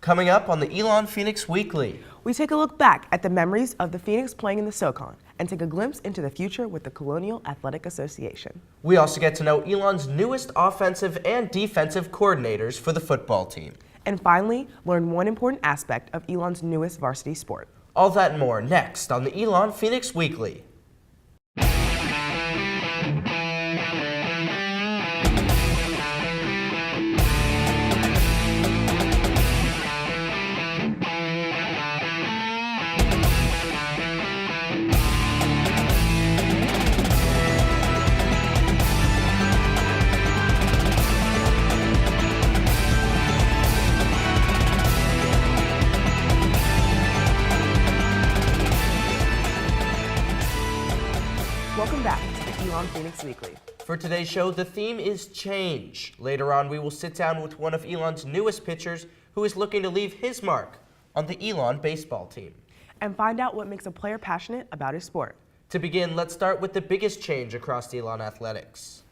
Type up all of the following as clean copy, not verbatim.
Coming up on the Elon Phoenix Weekly. We take a look back at the memories of the Phoenix playing in the SoCon and take a glimpse into the future with the Colonial Athletic Association. We also get to know Elon's newest offensive and defensive coordinators for the football team. And finally, learn one important aspect of Elon's newest varsity sport. All that and more next on the Elon Phoenix Weekly. Welcome back to the Elon Phoenix Weekly. For today's show, the theme is change. Later on, we will sit down with one of Elon's newest pitchers who is looking to leave his mark on the Elon baseball team. And find out what makes a player passionate about his sport. To begin, let's start with the biggest change across Elon Athletics.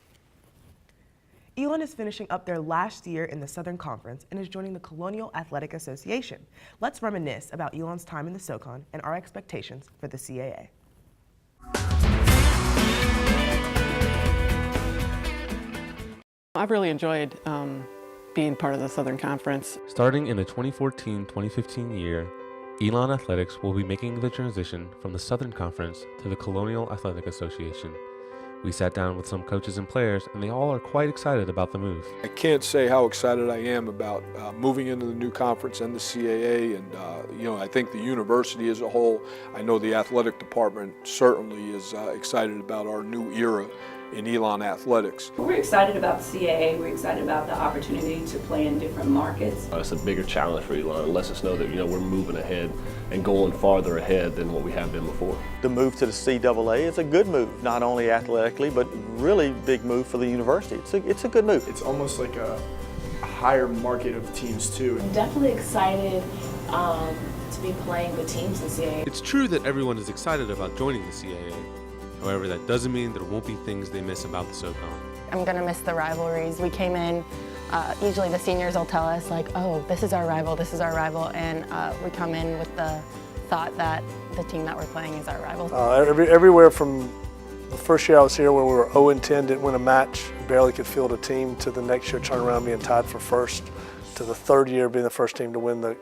Elon is finishing up their last year in the Southern Conference and is joining the Colonial Athletic Association. Let's reminisce about Elon's time in the SoCon and our expectations for the CAA. I've really enjoyed being part of the Southern Conference. Starting in the 2014-2015 year, Elon Athletics will be making the transition from the Southern Conference to the Colonial Athletic Association. We sat down with some coaches and players, and they all are quite excited about the move. I can't say how excited I am about moving into the new conference and the CAA, and I think the university as a whole, I know the athletic department certainly is excited about our new era in Elon Athletics. We're excited about the CAA. We're excited about the opportunity to play in different markets. It's a bigger challenge for Elon. It lets us know that we're moving ahead and going farther ahead than what we have been before. The move to the CAA is a good move, not only athletically, but really big move for the university. It's a good move. It's almost like a higher market of teams too. I'm definitely excited to be playing with teams in CAA. It's true that everyone is excited about joining the CAA. However, that doesn't mean there won't be things they miss about the SoCon. I'm going to miss the rivalries. We came in, usually the seniors will tell us like, oh, this is our rival, and we come in with the thought that the team that we're playing is our rival. Everywhere from the first year I was here where we were 0-10, didn't win a match, barely could field a team, to the next year turn around being tied for first, to the third year being the first team to win the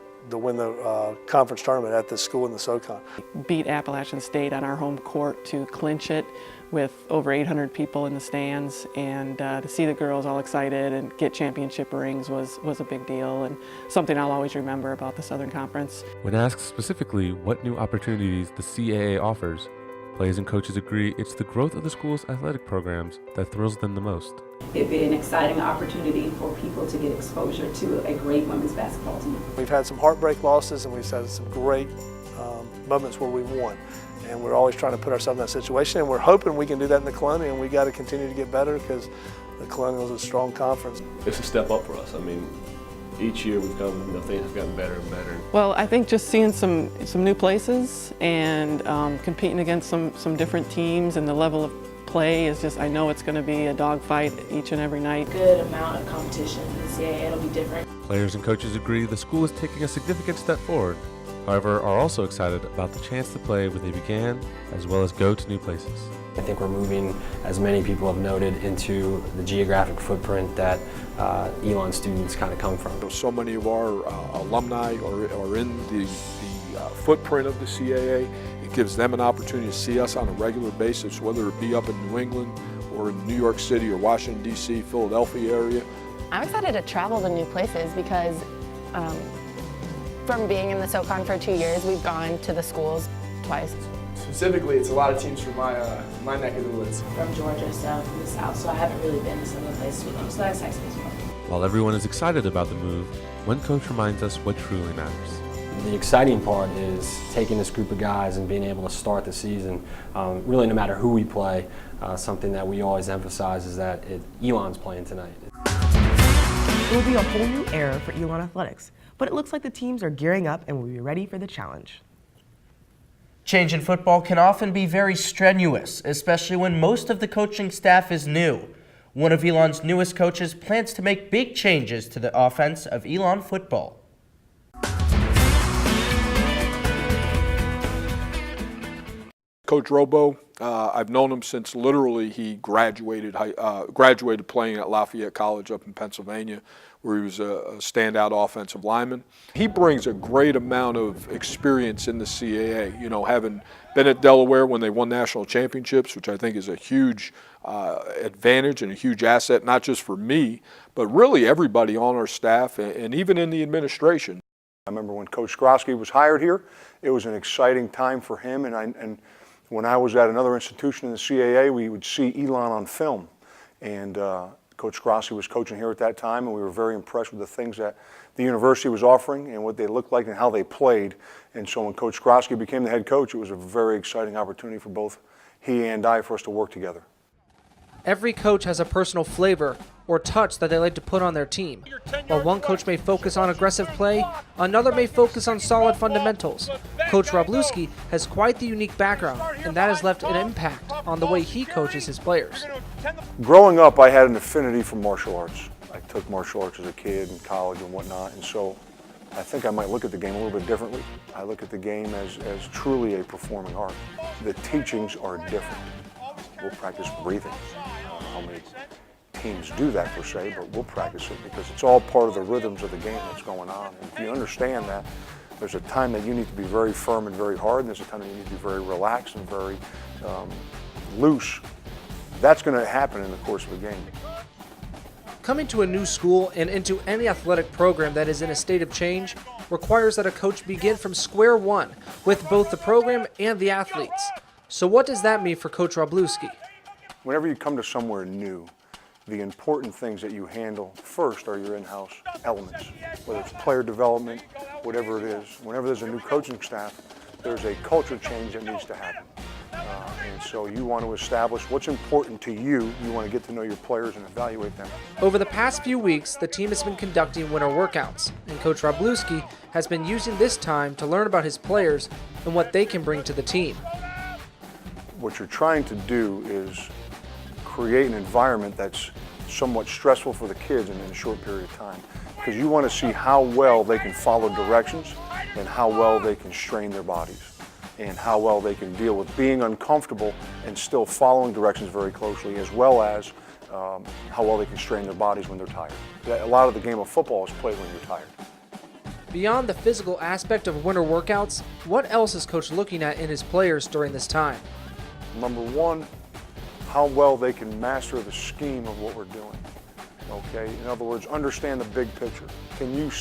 conference tournament at this school in the SoCon. Beat Appalachian State on our home court to clinch it with over 800 people in the stands, and to see the girls all excited and get championship rings was a big deal and something I'll always remember about the Southern Conference. When asked specifically what new opportunities the CAA offers, players and coaches agree it's the growth of the school's athletic programs that thrills them the most. It'd be an exciting opportunity for people to get exposure to a great women's basketball team. We've had some heartbreak losses and we've had some great moments where we won. And we're always trying to put ourselves in that situation, and we're hoping we can do that in the Colonial, and we got to continue to get better because the Colonial is a strong conference. It's a step up for us. I mean, each year we've come, things have gotten better and better. Well, I think just seeing some new places and competing against some different teams, and the level of play is just, I know it's going to be a dogfight each and every night. Good amount of competition in the CAA, it'll be different. Players and coaches agree the school is taking a significant step forward, however are also excited about the chance to play where they began, as well as go to new places. I think we're moving, as many people have noted, into the geographic footprint that Elon students kind of come from. So many of our alumni are in the footprint of the CAA. It gives them an opportunity to see us on a regular basis, whether it be up in New England or in New York City or Washington, D.C., Philadelphia area. I'm excited to travel to new places because from being in the SoCon for 2 years, we've gone to the schools twice. Specifically, it's a lot of teams from my neck of the woods. From Georgia, so from the South, so I haven't really been to some of the places we go, so that excites me as well. While everyone is excited about the move, one coach reminds us what truly matters. The exciting part is taking this group of guys and being able to start the season, really no matter who we play. Something that we always emphasize is that Elon's playing tonight. It will be a whole new era for Elon Athletics, but it looks like the teams are gearing up and will be ready for the challenge. Change in football can often be very strenuous, especially when most of the coaching staff is new. One of Elon's newest coaches plans to make big changes to the offense of Elon football. Coach Robo, I've known him since literally he graduated playing at Lafayette College up in Pennsylvania, where he was a standout offensive lineman. He brings a great amount of experience in the CAA, you know, having been at Delaware when they won national championships, which I think is a huge advantage and a huge asset, not just for me, but really everybody on our staff and even in the administration. I remember when Coach Skrosky was hired here, it was an exciting time for him, and when I was at another institution in the CAA, we would see Elon on film, and Coach Skrosky was coaching here at that time, and we were very impressed with the things that the university was offering and what they looked like and how they played. And so when Coach Skrosky became the head coach, it was a very exciting opportunity for both he and I for us to work together. Every coach has a personal flavor or touch that they like to put on their team. While one coach may focus on aggressive play, another may focus on solid fundamentals. Coach Wroblewski has quite the unique background, and that has left an impact on the way he coaches his players. Growing up, I had an affinity for martial arts. I took martial arts as a kid in college and whatnot, and so I think I might look at the game a little bit differently. I look at the game as truly a performing art. The teachings are different. We'll practice breathing. How many teams do that per se, but we'll practice it because it's all part of the rhythms of the game that's going on. And if you understand that, there's a time that you need to be very firm and very hard, and there's a time that you need to be very relaxed and very loose. That's going to happen in the course of a game. Coming to a new school and into any athletic program that is in a state of change requires that a coach begin from square one with both the program and the athletes. So what does that mean for Coach Wroblewski? Whenever you come to somewhere new, the important things that you handle first are your in-house elements, whether it's player development, whatever it is. Whenever there's a new coaching staff, there's a culture change that needs to happen. And so you want to establish what's important to you. You want to get to know your players and evaluate them. Over the past few weeks, the team has been conducting winter workouts, and Coach Wroblewski has been using this time to learn about his players and what they can bring to the team. What you're trying to do is create an environment that's somewhat stressful for the kids in a short period of time, because you want to see how well they can follow directions and how well they can strain their bodies and how well they can deal with being uncomfortable and still following directions very closely, as well as how well they can strain their bodies when they're tired. A lot of the game of football is played when you're tired. Beyond the physical aspect of winter workouts, what else is Coach looking at in his players during this time? Number one, how well they can master the scheme of what we're doing. Okay, in other words, understand the big picture. Can you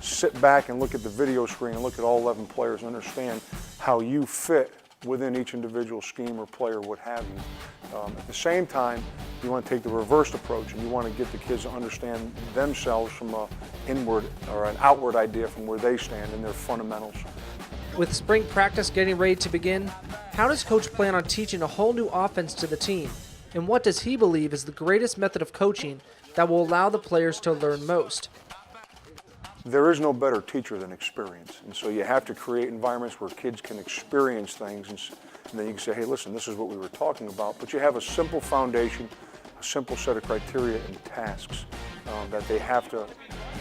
sit back and look at the video screen and look at all 11 players and understand how you fit within each individual scheme or player, what have you. At the same time, you want to take the reversed approach and you want to get the kids to understand themselves from an inward or an outward idea from where they stand in their fundamentals. With spring practice getting ready to begin, how does Coach plan on teaching a whole new offense to the team? And what does he believe is the greatest method of coaching that will allow the players to learn most? There is no better teacher than experience. And so you have to create environments where kids can experience things. And then you can say, hey, listen, this is what we were talking about. But you have a simple foundation, a simple set of criteria and tasks that they have to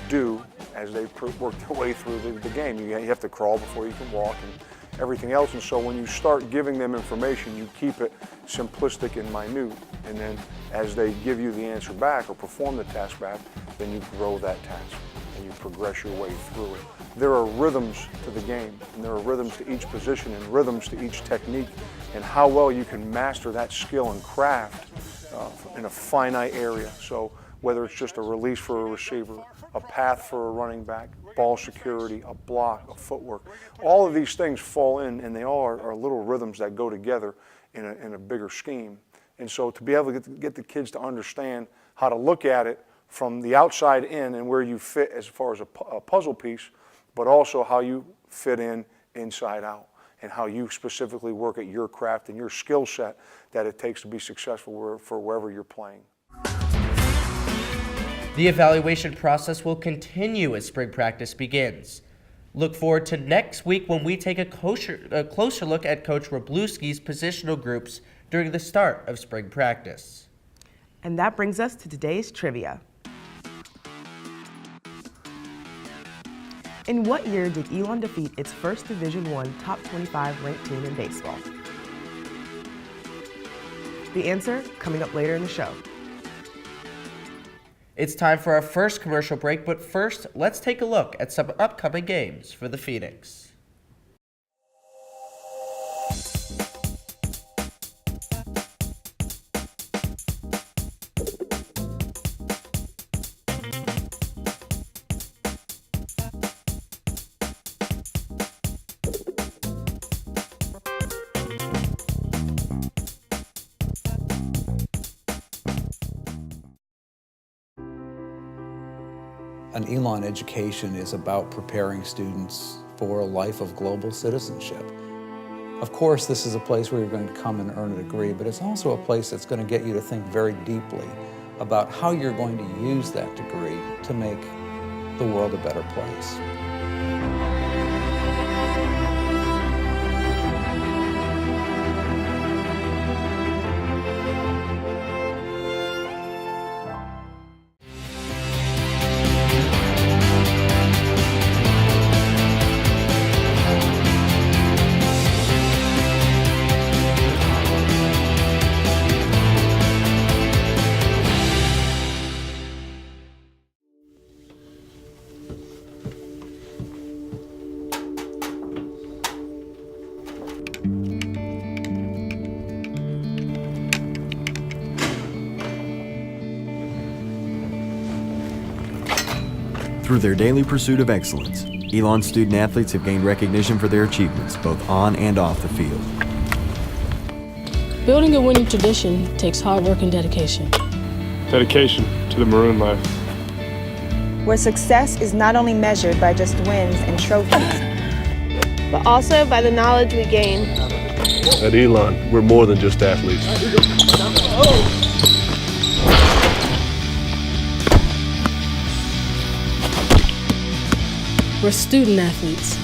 do as they work their way through the game. You have to crawl before you can walk and everything else. And so when you start giving them information, you keep it simplistic and minute. And then as they give you the answer back or perform the task back, then you grow that task and you progress your way through it. There are rhythms to the game, and there are rhythms to each position and rhythms to each technique, and how well you can master that skill and craft in a finite area. So whether it's just a release for a receiver, a path for a running back, ball security, a block, a footwork, all of these things fall in, and they all are little rhythms that go together in a bigger scheme. And so to be able to get the kids to understand how to look at it from the outside in and where you fit as far as a puzzle piece, but also how you fit in inside out and how you specifically work at your craft and your skill set that it takes to be successful for wherever you're playing. The evaluation process will continue as spring practice begins. Look forward to next week when we take a closer look at Coach Wroblewski's positional groups during the start of spring practice. And that brings us to today's trivia. In what year did Elon defeat its first Division I top 25 ranked team in baseball? The answer coming up later in the show. It's time for our first commercial break, but first, let's take a look at some upcoming games for the Phoenix. An Elon education is about preparing students for a life of global citizenship. Of course, this is a place where you're going to come and earn a degree, but it's also a place that's going to get you to think very deeply about how you're going to use that degree to make the world a better place. Through their daily pursuit of excellence, Elon student athletes have gained recognition for their achievements both on and off the field. Building a winning tradition takes hard work and dedication. Dedication to the Maroon life. Where success is not only measured by just wins and trophies, but also by the knowledge we gain. At Elon, we're more than just athletes. We're student athletes.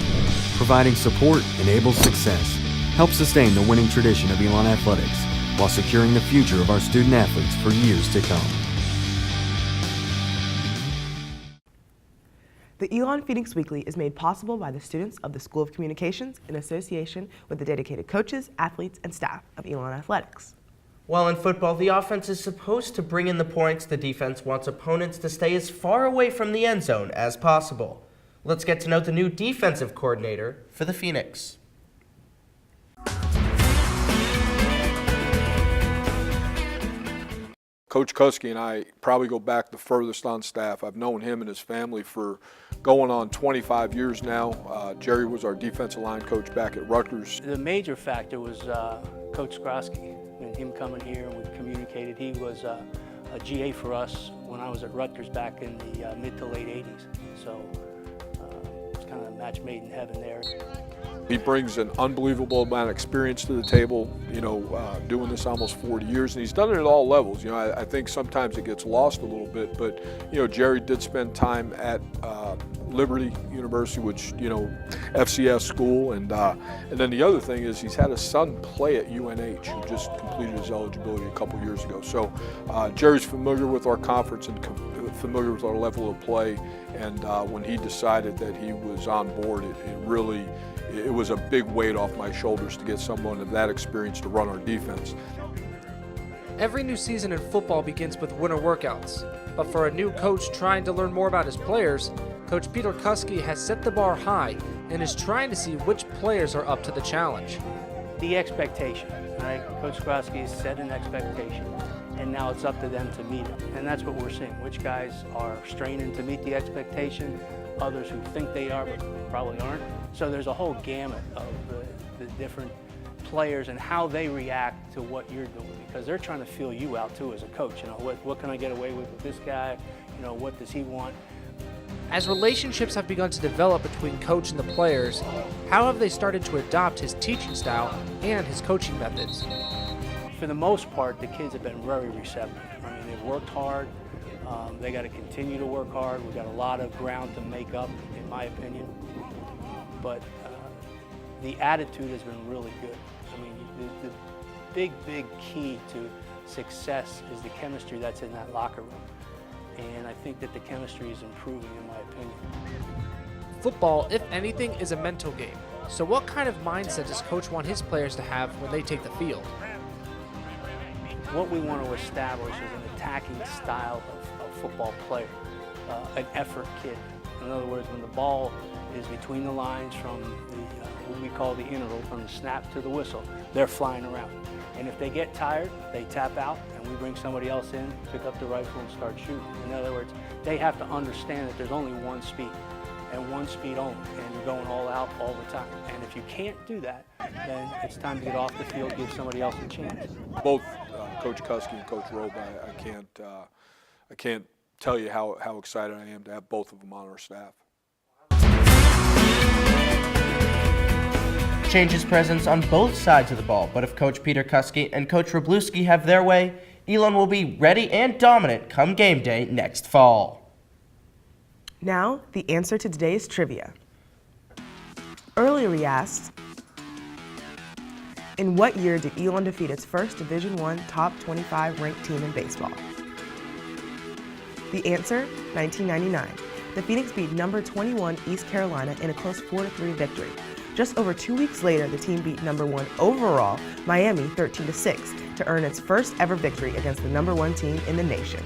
Providing support enables success, helps sustain the winning tradition of Elon Athletics, while securing the future of our student athletes for years to come. The Elon Phoenix Weekly is made possible by the students of the School of Communications in association with the dedicated coaches, athletes, and staff of Elon Athletics. While in football, the offense is supposed to bring in the points, the defense wants opponents to stay as far away from the end zone as possible. Let's get to know the new defensive coordinator for the Phoenix. Coach Kuski and I probably go back the furthest on staff. I've known him and his family for going on 25 years now. Jerry was our defensive line coach back at Rutgers. The major factor was Coach Skrosky and him coming here, and we communicated. He was a GA for us when I was at Rutgers back in the mid to late 80s. So it's kind of a match made in heaven there. He brings an unbelievable amount of experience to the table, doing this almost 40 years, and he's done it at all levels. I think sometimes it gets lost a little bit, but, Jerry did spend time at Liberty University, which, FCS school, and then the other thing is he's had a son play at UNH who just completed his eligibility a couple years ago. So Jerry's familiar with our conference and familiar with our level of play, and when he decided that he was on board, it was a big weight off my shoulders to get someone of that experience to run our defense. Every new season in football begins with winter workouts, but for a new coach trying to learn more about his players, Coach Peter Kuski has set the bar high and is trying to see which players are up to the challenge. The expectation, right? Coach Skrosky has set an expectation, and now it's up to them to meet it. And that's what we're seeing, which guys are straining to meet the expectation, others who think they are but probably aren't. So there's a whole gamut of the different players and how they react to what you're doing, because they're trying to feel you out too as a coach. What can I get away with this guy? What does he want? As relationships have begun to develop between coach and the players, how have they started to adopt his teaching style and his coaching methods? For the most part, the kids have been very receptive. They've worked hard. They got to continue to work hard. We've got a lot of ground to make up, in my opinion. But the attitude has been really good. The big key to success is the chemistry that's in that locker room. And I think that the chemistry is improving, in my opinion. Football, if anything, is a mental game. So what kind of mindset does Coach want his players to have when they take the field? what we want to establish is an attacking style of football player, an effort kid. In other words, when the ball is between the lines from what we call the interval, from the snap to the whistle, they're flying around. And if they get tired, they tap out, and we bring somebody else in, pick up the rifle, and start shooting. In other words, they have to understand that there's only one speed, and one speed only, and you're going all out all the time. And if you can't do that, then it's time to get off the field, give somebody else a chance. Both Coach Kuski and Coach Robe, I can't tell you how excited I am to have both of them on our staff. Changes presence on both sides of the ball, but if Coach Peter Kuski and Coach Wroblewski have their way, Elon will be ready and dominant come game day next fall. Now, the answer to today's trivia. Earlier we asked, in what year did Elon defeat its first Division I top 25 ranked team in baseball? The answer, 1999. The Phoenix beat number 21 East Carolina in a close 4-3 victory. Just over 2 weeks later, the team beat number 1 overall Miami 13-6 to earn its first ever victory against the number 1 team in the nation.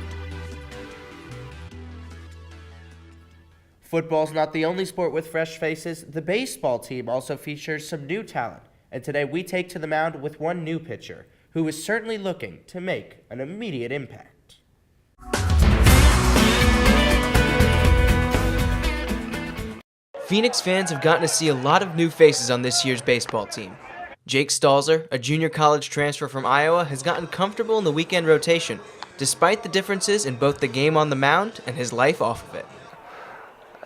Football's not the only sport with fresh faces. The baseball team also features some new talent. And today we take to the mound with one new pitcher who is certainly looking to make an immediate impact. Phoenix fans have gotten to see a lot of new faces on this year's baseball team. Jake Stalzer, a junior college transfer from Iowa, has gotten comfortable in the weekend rotation, despite the differences in both the game on the mound and his life off of it.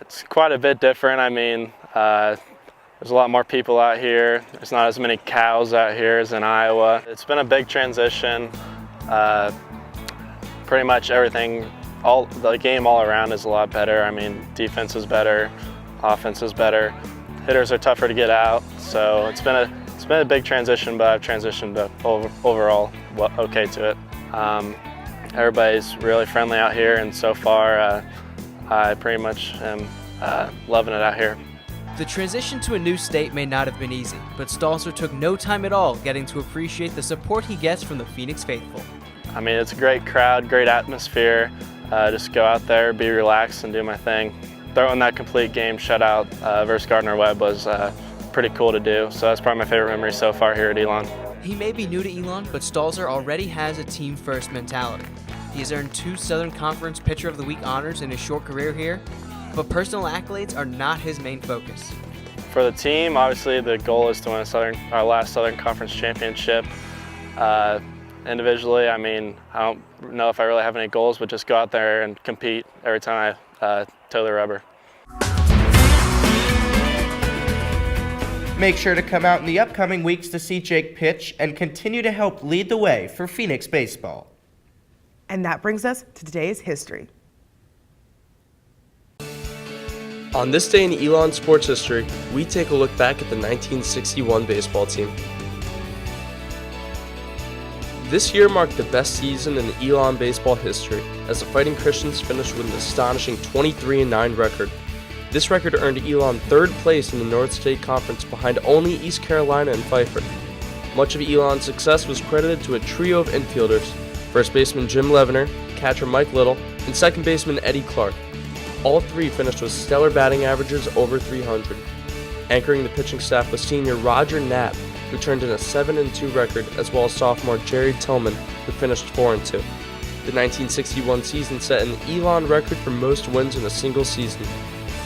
It's quite a bit different. I mean, there's a lot more people out here. There's not as many cows out here as in Iowa. It's been a big transition. Pretty much everything, the game all around is a lot better. I mean, defense is better, offense is better. Hitters are tougher to get out, so it's been a big transition, but I've transitioned overall okay to it. Everybody's really friendly out here, and so far I pretty much am loving it out here. The transition to a new state may not have been easy, but Stalzer took no time at all getting to appreciate the support he gets from the Phoenix faithful. I mean, it's a great crowd, great atmosphere. Just go out there, be relaxed, and do my thing. Throwing that complete game shutout versus Gardner-Webb was pretty cool to do, so that's probably my favorite memory so far here at Elon. He may be new to Elon, but Stalzer already has a team-first mentality. He has earned 2 Southern Conference Pitcher of the Week honors in his short career here, but personal accolades are not his main focus. For the team, obviously the goal is to win our last Southern Conference championship. Individually, I mean, I don't know if I really have any goals, but just go out there and compete every time I toe the rubber. Make sure to come out in the upcoming weeks to see Jake pitch and continue to help lead the way for Phoenix baseball. And that brings us to today's history. On this day in Elon sports history, we take a look back at the 1961 baseball team. This year marked the best season in Elon baseball history, as the Fighting Christians finished with an astonishing 23-9 record. This record earned Elon 3rd place in the North State Conference behind only East Carolina and Pfeiffer. Much of Elon's success was credited to a trio of infielders, first baseman Jim Levener, catcher Mike Little, and second baseman Eddie Clark. All 3 finished with stellar batting averages over 300. Anchoring the pitching staff was senior Roger Knapp, who turned in a 7-2 record, as well as sophomore Jerry Tillman, who finished 4-2. The 1961 season set an Elon record for most wins in a single season.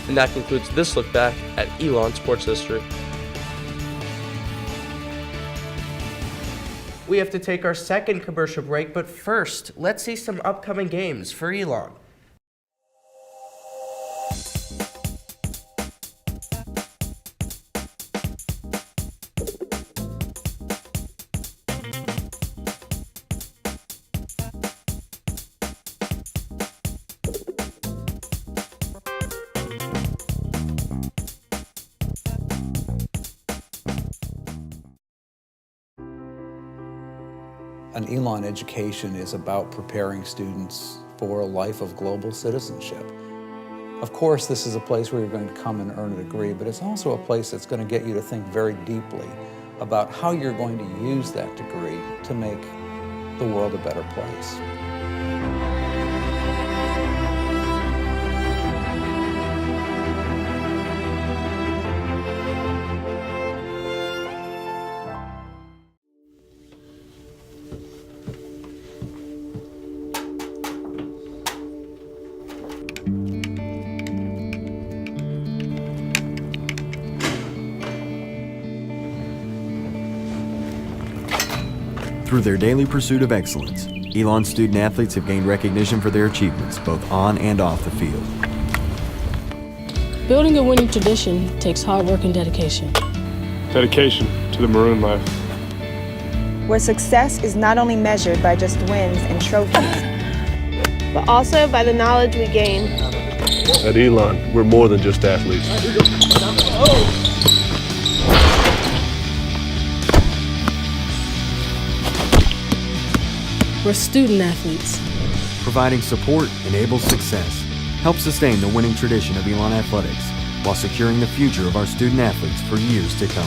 And that concludes this look back at Elon sports history. We have to take our second commercial break, but first, let's see some upcoming games for Elon. An Elon education is about preparing students for a life of global citizenship. Of course, this is a place where you're going to come and earn a degree, but it's also a place that's going to get you to think very deeply about how you're going to use that degree to make the world a better place. Through their daily pursuit of excellence, Elon student-athletes have gained recognition for their achievements both on and off the field. Building a winning tradition takes hard work and dedication. Dedication to the Maroon life. Where success is not only measured by just wins and trophies, but also by the knowledge we gain. At Elon, we're more than just athletes. We're student athletes. Providing support enables success. Help sustain the winning tradition of Elon Athletics while securing the future of our student athletes for years to come.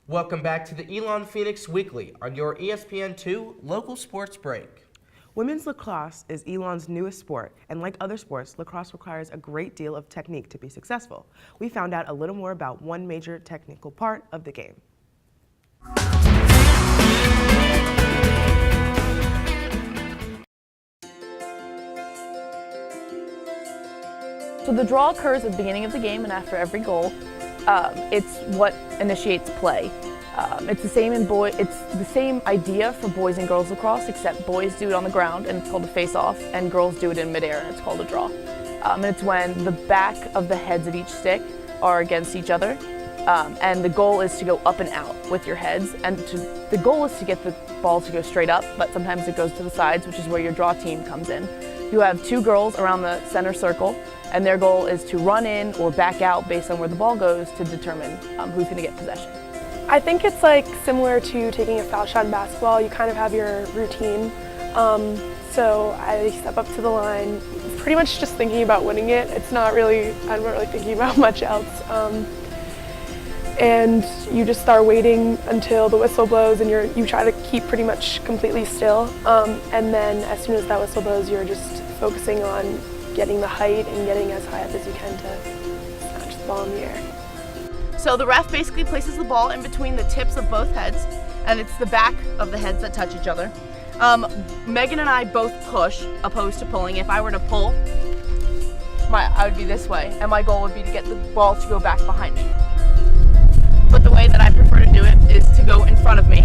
Welcome back to the Elon Phoenix Weekly on your ESPN2 local sports break. Women's lacrosse is Elon's newest sport, and like other sports, lacrosse requires a great deal of technique to be successful. We found out a little more about one major technical part of the game. So the draw occurs at the beginning of the game and after every goal. It's what initiates play. It's the same it's the same idea for boys and girls lacrosse, except boys do it on the ground and it's called a face-off, and girls do it in midair and it's called a draw. And it's when the back of the heads of each stick are against each other. And the goal is to go up and out with your heads, and the goal is to get the ball to go straight up, but sometimes it goes to the sides, which is where your draw team comes in. You have two girls around the center circle, and their goal is to run in or back out based on where the ball goes to determine who's going to get possession. I think it's like similar to taking a foul shot in basketball. You kind of have your routine. So I step up to the line, pretty much just thinking about winning it. I'm not really thinking about much else. And you just start waiting until the whistle blows, and you try to keep pretty much completely still. And then as soon as that whistle blows, you're just focusing on getting the height and getting as high up as you can to snatch the ball in the air. So the ref basically places the ball in between the tips of both heads, and it's the back of the heads that touch each other. Megan and I both push, opposed to pulling. If I were to pull, I would be this way, and my goal would be to get the ball to go back behind me. But the way that I prefer to do it is to go in front of me.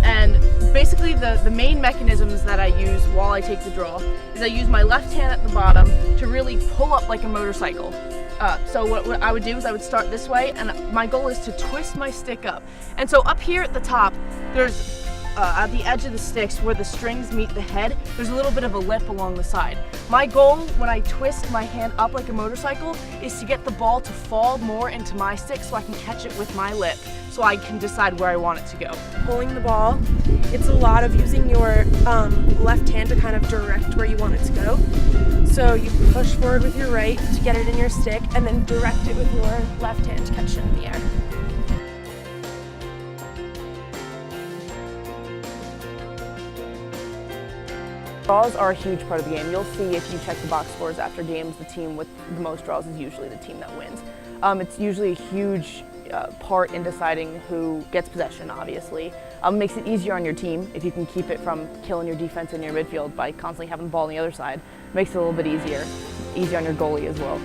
And basically the main mechanisms that I use while I take the draw is I use my left hand at the bottom to really pull up like a motorcycle. So what I would do is I would start this way, and my goal is to twist my stick up. And so up here at the top, there's at the edge of the sticks where the strings meet the head, there's a little bit of a lip along the side. My goal when I twist my hand up like a motorcycle is to get the ball to fall more into my stick so I can catch it with my lip, so I can decide where I want it to go. Pulling the ball, it's a lot of using your left hand to kind of direct where you want it to go. So you push forward with your right to get it in your stick, and then direct it with your left hand to catch it in the air. Draws are a huge part of the game. You'll see if you check the box scores after games, the team with the most draws is usually the team that wins. It's usually a huge part in deciding who gets possession, obviously. Makes it easier on your team if you can keep it from killing your defense in your midfield by constantly having the ball on the other side. Makes it a little bit easier on your goalie as well.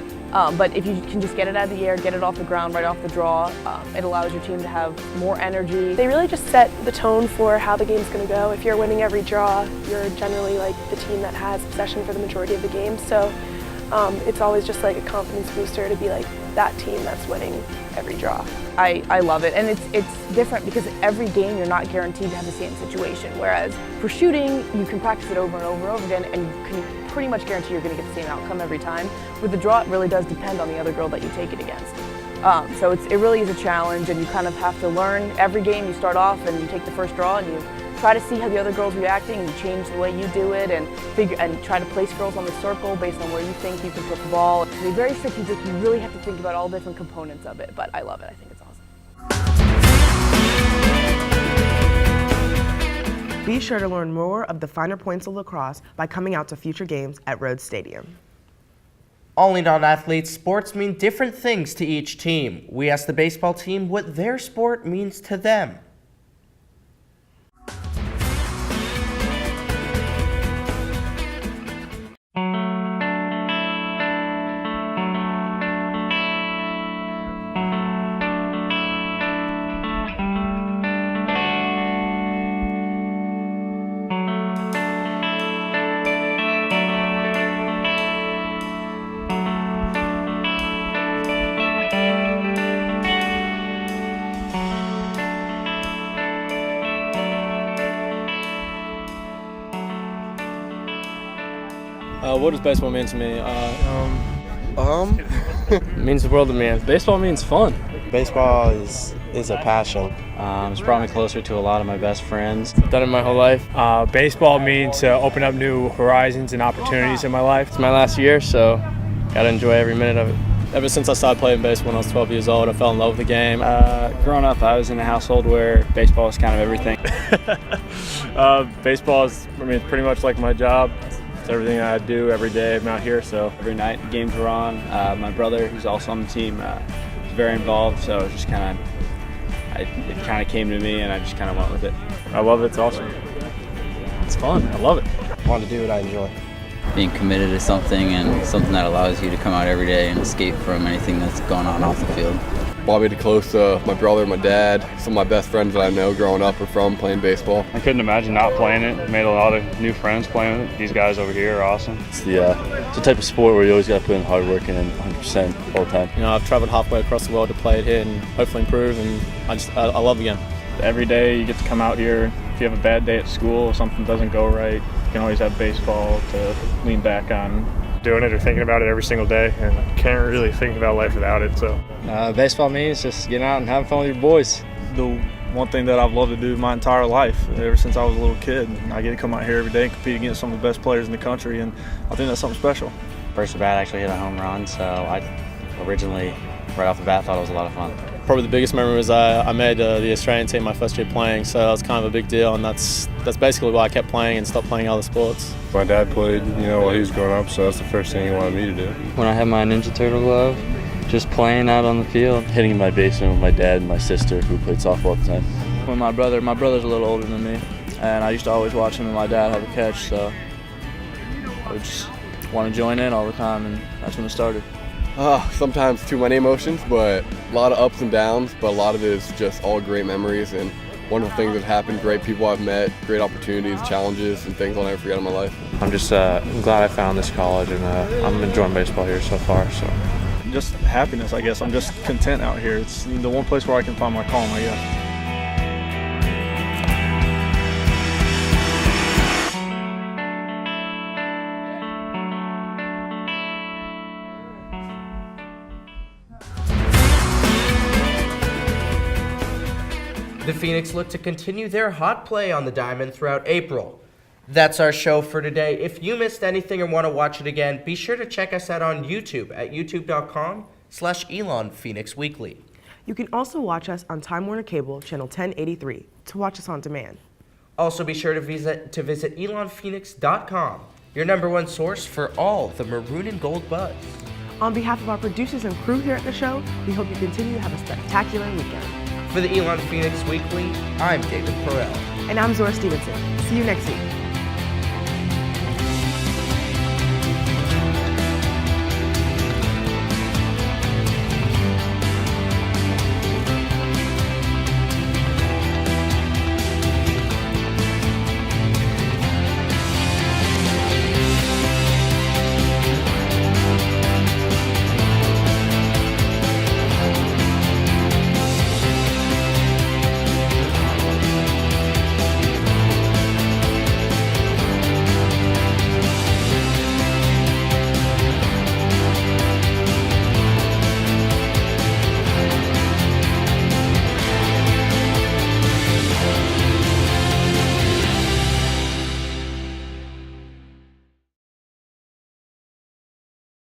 But if you can just get it out of the air, get it off the ground right off the draw, it allows your team to have more energy. They really just set the tone for how the game's going to go. If you're winning every draw, you're generally like the team that has possession for the majority of the game. So it's always just like a confidence booster to be like that team that's winning every draw. I love it, and it's different because every game you're not guaranteed to have the same situation, whereas for shooting you can practice it over and over and over again, and you can pretty much guarantee you're going to get the same outcome every time. With the draw, it really does depend on the other girl that you take it against. So it really is a challenge, and you kind of have to learn. Every game you start off and you take the first draw and you try to see how the other girl's reacting, and you change the way you do it, and try to place girls on the circle based on where you think you can put the ball. To be very strategic, you really have to think about all different components of it, but I love it. I think it's awesome. Be sure to learn more of the finer points of lacrosse by coming out to future games at Rhodes Stadium. All Elon athletes, sports mean different things to each team. We asked the baseball team what their sport means to them. What does baseball mean to me? It means the world to me. Baseball means fun. Baseball is a passion. It's brought me closer to a lot of my best friends. I've done it my whole life. Baseball means to open up new horizons and opportunities in my life. It's my last year, so gotta enjoy every minute of it. Ever since I started playing baseball when I was 12 years old, I fell in love with the game. Growing up, I was in a household where baseball was kind of everything. Baseball is, pretty much like my job. It's everything I do every day. I'm out here, so every night the games were on. My brother, who's also on the team, was very involved, so it just it kind of came to me, and I just kind of went with it. I love it. It's awesome. It's fun. I love it. I want to do what I enjoy. Being committed to something and something that allows you to come out every day and escape from anything that's going on off the field. Brought me close to my brother, my dad. Some of my best friends that I know growing up are from playing baseball. I couldn't imagine not playing it. Made a lot of new friends playing it. These guys over here are awesome. It's the type of sport where you always got to put in hard work and 100% all the time. You know, I've traveled halfway across the world to play it here and hopefully improve, and I love the game. Every day you get to come out here. If you have a bad day at school or something doesn't go right, you can always have baseball to lean back on. Doing it or thinking about it every single day, and can't really think about life without it. So, baseball means just getting out and having fun with your boys. The one thing that I've loved to do my entire life, ever since I was a little kid, I get to come out here every day and compete against some of the best players in the country, and I think that's something special. First at bat, I actually hit a home run, so I originally, right off the bat, thought it was a lot of fun. Probably the biggest memory was I made the Australian team my first year playing, so that was kind of a big deal, and that's basically why I kept playing and stopped playing other sports. My dad played, while he was growing up, so that's the first thing he wanted me to do. When I had my Ninja Turtle glove, just playing out on the field. Hitting in my basement with my dad and my sister who played softball at the time. When my brother's a little older than me, and I used to always watch him and my dad have a catch, so I would just want to join in all the time, and that's when it started. Sometimes too many emotions, but a lot of ups and downs, but a lot of it is just all great memories and wonderful things that happened, great people I've met, great opportunities, challenges, and things I'll never forget in my life. I'm just glad I found this college, and I'm enjoying baseball here so far. So, just happiness, I guess. I'm just content out here. It's the one place where I can find my calm, I guess. The Phoenix look to continue their hot play on the diamond throughout April. That's our show for today. If you missed anything or want to watch it again, be sure to check us out on YouTube at youtube.com/Elon Phoenix Weekly. You can also watch us on Time Warner Cable, channel 1083, to watch us on demand. Also be sure to visit elonphoenix.com, your #1 source for all the maroon and gold buzz. On behalf of our producers and crew here at the show, we hope you continue to have a spectacular weekend. For the Elon Phoenix Weekly, I'm David Perel. And I'm Zora Stevenson. See you next week.